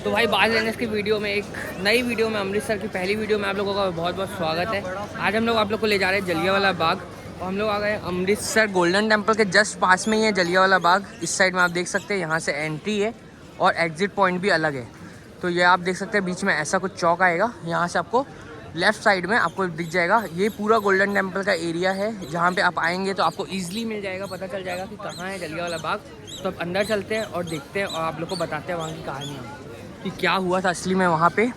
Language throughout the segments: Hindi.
तो भाई बाज लेने की वीडियो में, एक नई वीडियो में, अमृतसर की पहली वीडियो में आप लोगों का बहुत बहुत स्वागत है। आज हम लोग आप लोग को ले जा रहे हैं जलियांवाला बाग और हम लोग आ गए अमृतसर गोल्डन टेम्पल के जस्ट पास में ही है जलियांवाला बाग। इस साइड में आप देख सकते हैं, यहाँ से एंट्री है और एग्जिट पॉइंट भी अलग है। तो ये आप देख सकते हैं बीच में ऐसा कुछ चौक आएगा, यहाँ से आपको लेफ़्ट साइड में आपको दिख जाएगा। ये पूरा गोल्डन टेम्पल का एरिया है, जहाँ पे आप आएंगे तो आपको ईजिली मिल जाएगा, पता चल जाएगा कि कहाँ है जलियांवाला बाग। तो अब अंदर चलते हैं और देखते हैं और आप लोग को बताते हैं वहाँ की कहानियाँ कि क्या हुआ था असली में वहाँ पे।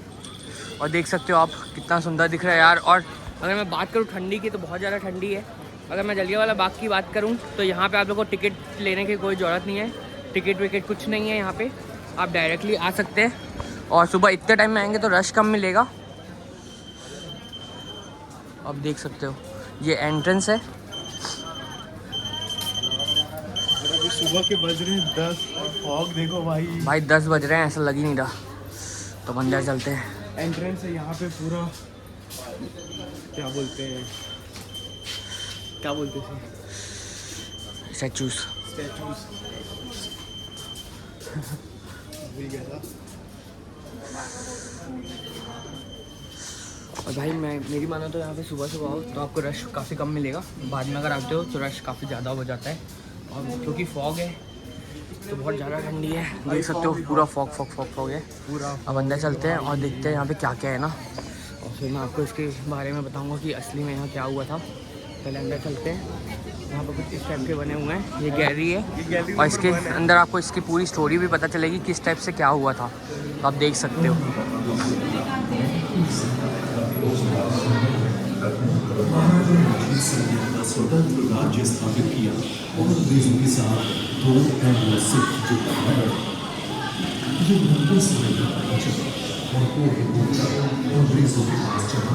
और देख सकते हो आप कितना सुंदर दिख रहा है यार। और अगर मैं बात करूँ ठंडी की तो बहुत ज़्यादा ठंडी है। अगर मैं जलियांवाला बाग की बात करूँ तो यहाँ पे आप लोग को टिकट लेने की कोई ज़रूरत नहीं है, टिकट विकेट कुछ नहीं है। यहाँ पे आप डायरेक्टली आ सकते हैं और सुबह इतने टाइम में आएंगे तो रश कम मिलेगा। आप देख सकते हो ये एंट्रेंस है। सुबह के बज रहे हैं 10 और फॉग देखो भाई 10 बज रहे हैं, ऐसा लग ही नहीं रहा। तो अंदर चलते हैं। एंट्रेंस है यहाँ पे पूरा, क्या बोलते हैं स्टैचूज भूल गया था। और भाई मेरी मानो तो यहाँ पे सुबह सुबह आओ तो आपको रश काफ़ी कम मिलेगा। बाद में अगर आते हो तो रश काफ़ी ज़्यादा हो जाता है। और क्योंकि फॉग है तो बहुत ज़्यादा ठंडी है, देख सकते हो पूरा फॉग है पूरा। अब अंदर चलते हैं और देखते हैं यहाँ पे क्या क्या है ना, और फिर मैं आपको इसके बारे में बताऊँगा कि असली में यहाँ क्या हुआ था। पहले अंदर चलते हैं। यहाँ पर कुछ इस टाइप के बने हुए हैं, ये गैलरी है और इसके अंदर आपको इसकी पूरी स्टोरी भी पता चलेगी किस टाइप से क्या हुआ था। तो आप देख सकते हो। स्वतंत्र राज्य स्थापित किया और अंग्रेजों के साथ दो सिख जुटा है। ये लंबे समय तक और अंग्रेजों के पास चला।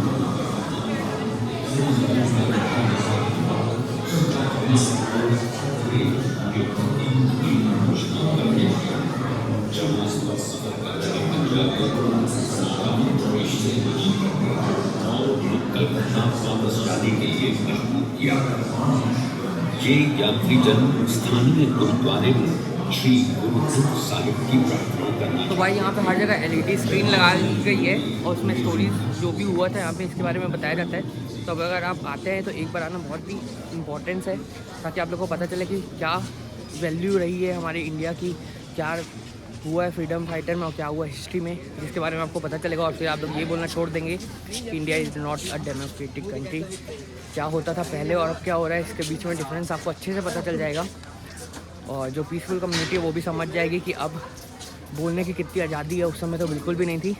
ये यात्री जन स्थानीय गुरुद्वारे में श्री गुरु ग्रंथ साहिब की प्रार्थना करना। तो भाई यहाँ पे हर जगह LED स्क्रीन लगा दी गई है और उसमें स्टोरीज जो भी हुआ था यहाँ पे इसके बारे में बताया जाता है। तो अब अगर आप आते हैं तो एक बार आना बहुत ही इम्पोर्टेंस है, ताकि आप लोग को पता चले कि क्या वैल्यू रही है हमारे इंडिया की, क्या हुआ है फ्रीडम फाइटर में और क्या हुआ हिस्ट्री में, जिसके बारे में आपको पता चलेगा। और फिर आप लोग ये बोलना छोड़ देंगे कि India is not a democratic country. क्या होता था पहले और अब क्या हो रहा है, इसके बीच में डिफरेंस आपको अच्छे से पता चल जाएगा। और जो पीसफुल कम्युनिटी है वो भी समझ जाएगी कि अब बोलने की कितनी आज़ादी है, उस समय तो बिल्कुल भी नहीं थी।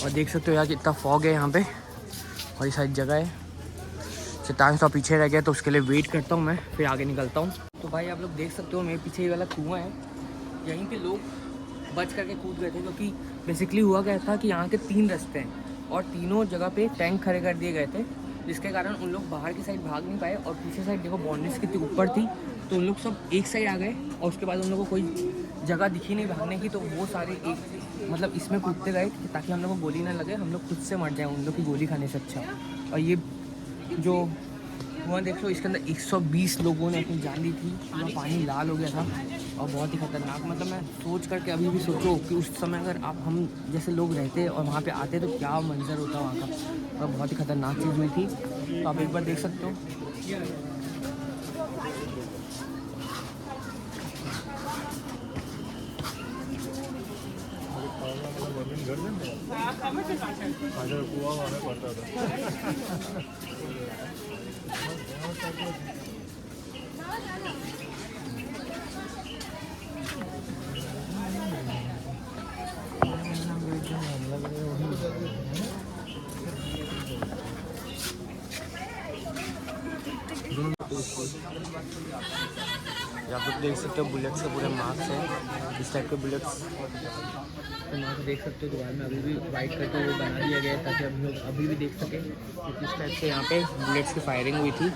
और देख सकते हो यार कितना फॉग है यहाँ पे और ये सारी जगह है। सितांश तो पीछे रह गया तो उसके लिए वेट करता हूँ मैं, फिर आगे निकलता हूँ। तो भाई आप लोग देख सकते हो मेरे पीछे ये वाला कुआँ है, यहीं पे लोग बच करके कूद गए थे। क्योंकि बेसिकली हुआ क्या था कि यहाँ के 3 रास्ते हैं और तीनों जगह पे टैंक खड़े कर दिए गए थे, जिसके कारण उन लोग बाहर की साइड भाग नहीं पाए। और पीछे साइड देखो बाउंड्रीज कितनी ऊपर थी, तो उन लोग सब एक साइड आ गए और उसके बाद उन लोगों को कोई जगह दिखी नहीं भागने की, तो वो सारे एक मतलब इसमें कूदते गए ताकि हम लोग को गोली ना लगे, हम लोग खुद से मर जाए उन लोग की गोली खाने से अच्छा। और ये जो वहाँ देख लो इसके अंदर 120 लोगों ने अपनी जान दी थी। वहाँ पानी लाल हो गया था और बहुत ही खतरनाक, मतलब मैं सोच करके अभी भी सोचो कि उस समय अगर आप हम जैसे लोग रहते और वहाँ पे आते तो क्या मंजर होता वहाँ का। और बहुत ही खतरनाक चीज़ हुई थी, तो आप एक बार देख सकते हो। आप लोग देख सकते हो बुलेट्स के पूरे मार्क्स हैं, इस टाइप के बुलेट्स। तो यहाँ से देख सकते हो दीवार में अभी भी वाइट करके वो बना दिया गया है ताकि हम लोग अभी भी देख सकें कि किस टाइप से यहाँ पे बुलेट्स की फायरिंग हुई थी।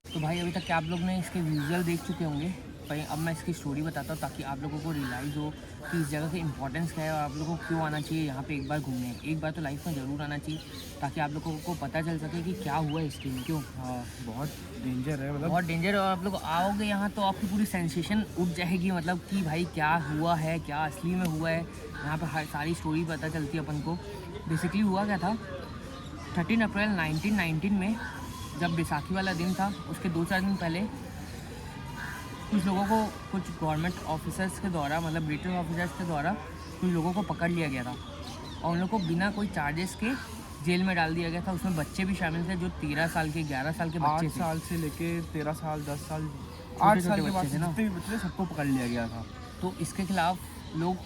तो भाई अभी तक क्या आप लोग ने इसके विजुअल देख चुके होंगे भाई अब मैं इसकी स्टोरी बताता हूँ ताकि आप लोगों को रियलाइज़ हो कि इस जगह की इंपॉर्टेंस क्या है और आप लोगों को क्यों आना चाहिए यहाँ पे एक बार घूमने। एक बार तो लाइफ में ज़रूर आना चाहिए ताकि आप लोगों को पता चल सके कि क्या हुआ हिस्ट्री में। क्यों? हाँ, बहुत डेंजर है, मतलब बहुत डेंजर है। और आप लोग आओगे यहाँ तो आपकी पूरी सेंसेशन उठ जाएगी, मतलब कि भाई क्या हुआ है, क्या असली में हुआ है। यहाँ पे हर सारी स्टोरी पता चलती है अपन को। बेसिकली हुआ क्या था, 13 अप्रैल 1919 में जब बैसाखी वाला दिन था, उसके 2-4 दिन पहले कुछ लोगों को, कुछ गवर्नमेंट ऑफिसर्स के द्वारा, मतलब ब्रिटिश ऑफिसर्स के द्वारा कुछ लोगों को पकड़ लिया गया था और उन लोगों को बिना कोई चार्जेस के जेल में डाल दिया गया था। उसमें बच्चे भी शामिल थे जो 13 साल के, 11 साल के बच्चे 8 थे। साल से लेके 13 साल, 10 साल, 8 छोटे साल के बच्चे बाद थे ना। जितने भी बच्चे थे सबको पकड़ लिया गया था। तो इसके खिलाफ लोग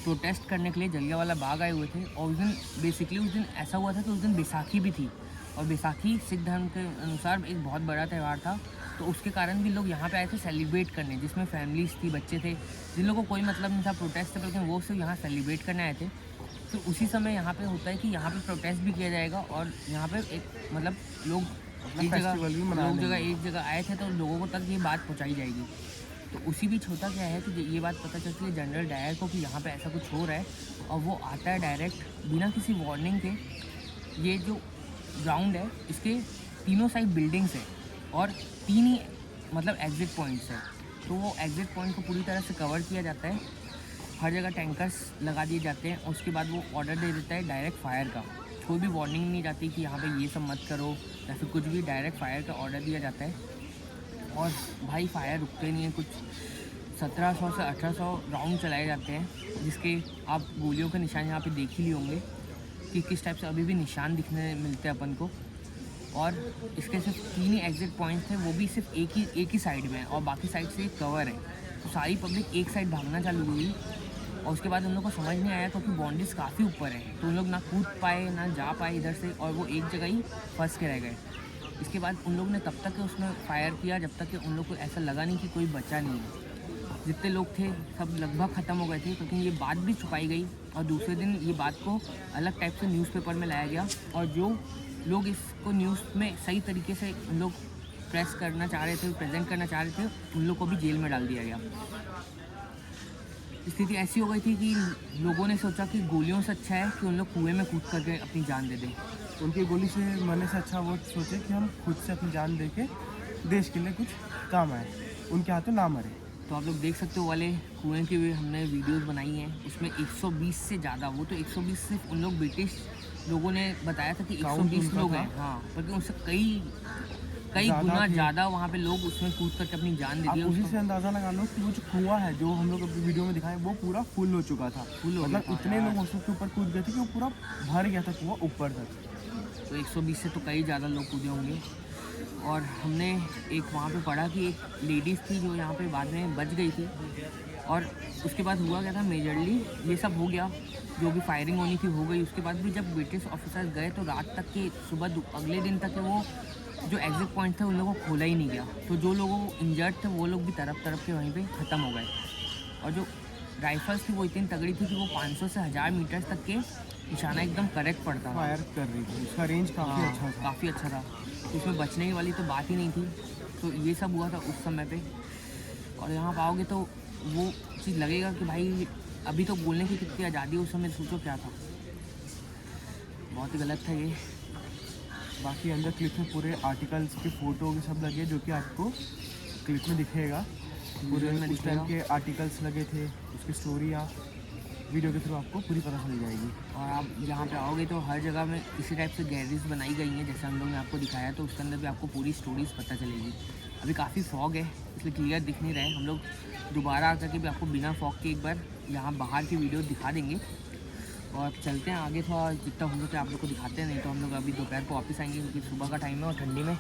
प्रोटेस्ट करने के लिए जलियांवाला बाग आए हुए थे। और उस दिन बेसिकली उस दिन ऐसा हुआ था कि उस दिन बैसाखी भी थी और बैसाखी सिख धर्म के अनुसार एक बहुत बड़ा त्यौहार था। तो उसके कारण भी लोग यहाँ पे आए थे सेलिब्रेट करने, जिसमें फैमिलीज थी, बच्चे थे, जिन लोगों को कोई मतलब नहीं था प्रोटेस्ट से, लेकिन वो सिर्फ यहाँ सेलिब्रेट करने आए थे। तो उसी समय यहाँ पे होता है कि यहाँ पे प्रोटेस्ट भी किया जाएगा और यहाँ पे एक मतलब लोग एक फेस्टिवल भी मना लेंगे। एक जगह आए थे तो लोगों तक ये बात पहुँचाई जाएगी। तो उसी बीच होता क्या है कि ये बात पता चलती है जनरल डायर को कि यहाँ पे ऐसा कुछ हो रहा है और वो आता है डायरेक्ट बिना किसी वार्निंग के। ये जो ग्राउंड है इसके तीनों साइड बिल्डिंग्स है और 3 ही मतलब एग्जिट पॉइंट्स है। तो वो एग्जिट पॉइंट को पूरी तरह से कवर किया जाता है, हर जगह टैंकर्स लगा दिए जाते हैं। उसके बाद वो ऑर्डर दे देता है डायरेक्ट फायर का, कोई भी वार्निंग नहीं जाती कि यहाँ पे ये सब मत करो या फिर कुछ भी, डायरेक्ट फायर का ऑर्डर दिया जाता है। और भाई फायर रुकते नहीं है, कुछ 1700 से 1800 राउंड चलाए जाते हैं, जिसके आप गोलियों के निशान यहाँ पे देख ही लिए होंगे कि किस टाइप से अभी भी निशान दिखने मिलते हैं अपन को। और इसके सिर्फ 3 ही एग्जिट पॉइंट थे, वो भी सिर्फ एक ही साइड में है और बाकी साइड से एक कवर है। तो सारी पब्लिक एक साइड भागना चालू हुई और उसके बाद उन लोग को समझ नहीं आया क्योंकि बाउंड्रीज काफ़ी ऊपर है, तो उन लोग ना कूद पाए ना जा पाए इधर से और वो एक जगह ही फंस के रह गए। इसके बाद उन लोग ने तब तक उसमें फायर किया जब तक कि उन लोग को ऐसा लगा नहीं कि कोई बचा नहीं है। जितने लोग थे सब लगभग ख़त्म हो गए थे, क्योंकि ये बात भी छुपाई गई और दूसरे दिन ये बात को अलग टाइप से न्यूज़पेपर में लाया गया और जो लोग इसको न्यूज़ में सही तरीके से उन लोग प्रेस करना चाह रहे थे, प्रेजेंट करना चाह रहे थे, उन लोग को भी जेल में डाल दिया गया। स्थिति ऐसी हो गई थी कि लोगों ने सोचा कि गोलियों से अच्छा है कि उन लोग कुएं में कूद करके अपनी जान दे दें। उनकी गोली से मरने से अच्छा वो सोचे कि हम खुद से अपनी जान दे के देश के लिए कुछ काम आए, उनके हाथों ना मरे। तो आप लोग देख सकते हो वाले कुएं की भी हमने वीडियोस बनाई हैं, उसमें 120 से ज़्यादा, वो तो 120 सिर्फ उन लोग ब्रिटिश लोगों ने बताया था कि 120 लोग हैं, हाँ, बल्कि उससे कई गुना ज़्यादा वहाँ पे लोग उसमें कूद करके अपनी जान दे दी। उसी से अंदाज़ा लगा लो कि वो जो कुआं है जो हम लोग अपनी वीडियो में दिखाए वो पूरा फुल हो चुका था, मतलब इतने लोग उसके ऊपर कूद गए थे कि वो पूरा भर गया था कुआं ऊपर तक। तो 120 से तो कई ज़्यादा लोग कूदे होंगे। और हमने एक वहाँ पे पढ़ा कि एक लेडीज़ थी जो यहाँ पे बाद में बच गई थी और उसके बाद हुआ क्या था, मेजरली ये सब हो गया, जो भी फायरिंग होनी थी हो गई। उसके बाद भी जब ब्रिटिश ऑफिसर्स गए तो रात तक के, सुबह अगले दिन तक के वो जो एग्जिट पॉइंट थे उन लोगों को खोला ही नहीं गया। तो जो लोग इंजर्ड थे वो लोग भी तरफ के वहीं पे ख़त्म हो गए। और जो राइफल्स थी वो इतनी तगड़ी थी कि वो 500 से 1000 मीटर्स तक के निशाना एकदम करेक्ट पड़ता था, फायर कर रही थी, उसका रेंज काफ़ी अच्छा था। काफ़ी अच्छा था, उसमें बचने की वाली तो बात ही नहीं थी। तो ये सब हुआ था उस समय पे। और यहाँ पाओगे तो वो चीज़ लगेगा कि भाई अभी तो बोलने की कितनी आज़ादी, उस समय सोचो क्या था, बहुत ही गलत था ये। बाकी अंदर क्लिप में पूरे आर्टिकल्स के फ़ोटो के सब लगे जो कि आपको क्लिप में दिखेगा। पूरे उस टाइम के आर्टिकल्स लगे थे, उसकी स्टोरियाँ वीडियो के थ्रू आपको पूरी पता चल जाएगी। और आप यहाँ पे आओगे तो हर जगह में इसी टाइप से गैलरीज बनाई गई हैं जैसे हम लोग ने आपको दिखाया, तो उसके अंदर भी आपको पूरी स्टोरीज पता चलेगी। अभी काफ़ी फॉग है इसलिए क्लियर दिख नहीं रहा है, हम लोग दोबारा आकर के भी आपको बिना फॉग के एक बार यहाँ बाहर की वीडियो दिखा देंगे। और चलते हैं आगे, थोड़ा जितना हम लोग आप लोग को दिखाते हैं, नहीं तो हम लोग अभी दोपहर को वापस आएंगे क्योंकि सुबह का टाइम है और ठंडी में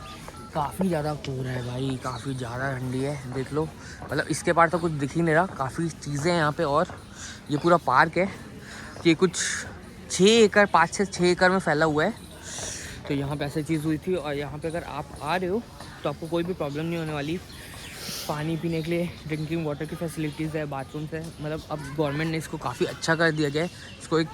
काफ़ी ज़्यादा कोहरा है भाई, काफ़ी ज़्यादा ठंडी है। देख लो, मतलब इसके पार तो कुछ दिख ही नहीं रहा, काफ़ी चीज़ें हैं यहाँ पे। और ये पूरा पार्क है, ये कुछ 6 एकड़ 5 से 6 एकड़ में फैला हुआ है। तो यहाँ पे ऐसी चीज़ हुई थी और यहाँ पे अगर आप आ रहे हो तो आपको कोई भी प्रॉब्लम नहीं होने वाली। पानी पीने के लिए ड्रिंकिंग वाटर की फैसिलिटीज़ है, बाथरूम्स है, मतलब अब गवर्नमेंट ने इसको काफ़ी अच्छा कर दिया गया है। इसको एक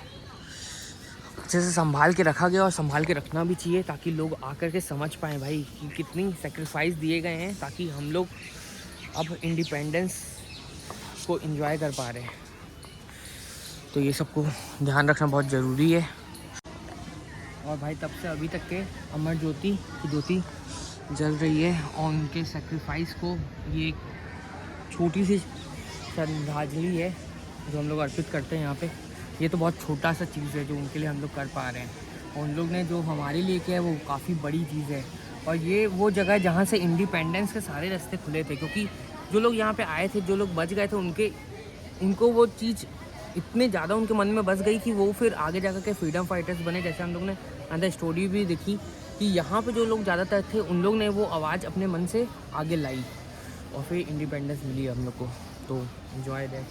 अच्छे से संभाल के रखा गया और संभाल के रखना भी चाहिए ताकि लोग आकर के समझ पाएँ भाई कि कितनी सेक्रीफाइस दिए गए हैं ताकि हम लोग अब इंडिपेंडेंस को एंजॉय कर पा रहे हैं। तो ये सबको ध्यान रखना बहुत ज़रूरी है। और भाई तब से अभी तक के अमर ज्योति की ज्योति जल रही है और उनके सेक्रीफाइस को ये एक छोटी सी श्रद्धांजलि है जो हम लोग अर्पित करते हैं यहाँ पे। ये तो बहुत छोटा सा चीज़ है जो उनके लिए हम लोग कर पा रहे हैं, और उन लोग ने जो हमारे लिए किया है वो काफ़ी बड़ी चीज़ है। और ये वो जगह है जहाँ से इंडिपेंडेंस के सारे रास्ते खुले थे, क्योंकि जो लोग यहाँ पे आए थे, जो लोग बच गए थे, उनको वो चीज़ इतने ज़्यादा उनके मन में बस गई कि वो फिर आगे जाकर के फ्रीडम फाइटर्स बने। जैसे हम लोग ने अंदर स्टोरी भी देखी कि यहाँ पे जो लोग ज़्यादातर थे उन लोग ने वो आवाज़ अपने मन से आगे लाई और फिर इंडिपेंडेंस मिली हम लोग को। तो एंजॉय दैट।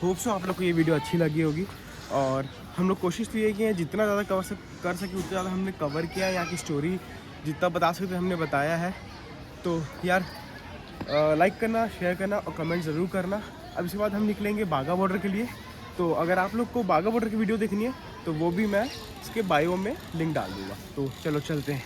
होप सो आप लोग को ये वीडियो अच्छी लगी होगी, और हम लोग कोशिश तो ये की है जितना ज़्यादा कर सके उतना ज़्यादा हमने कवर किया है। यहाँ की स्टोरी जितना बता सकते हमने बताया है। तो यार लाइक करना, शेयर करना और कमेंट ज़रूर करना। अब इसके बाद हम निकलेंगे बाघा बॉर्डर के लिए। तो अगर आप लोग को बाघा बॉर्डर की वीडियो देखनी है तो वो भी मैं इसके बायो में लिंक डाल दूँगा। तो चलो चलते हैं।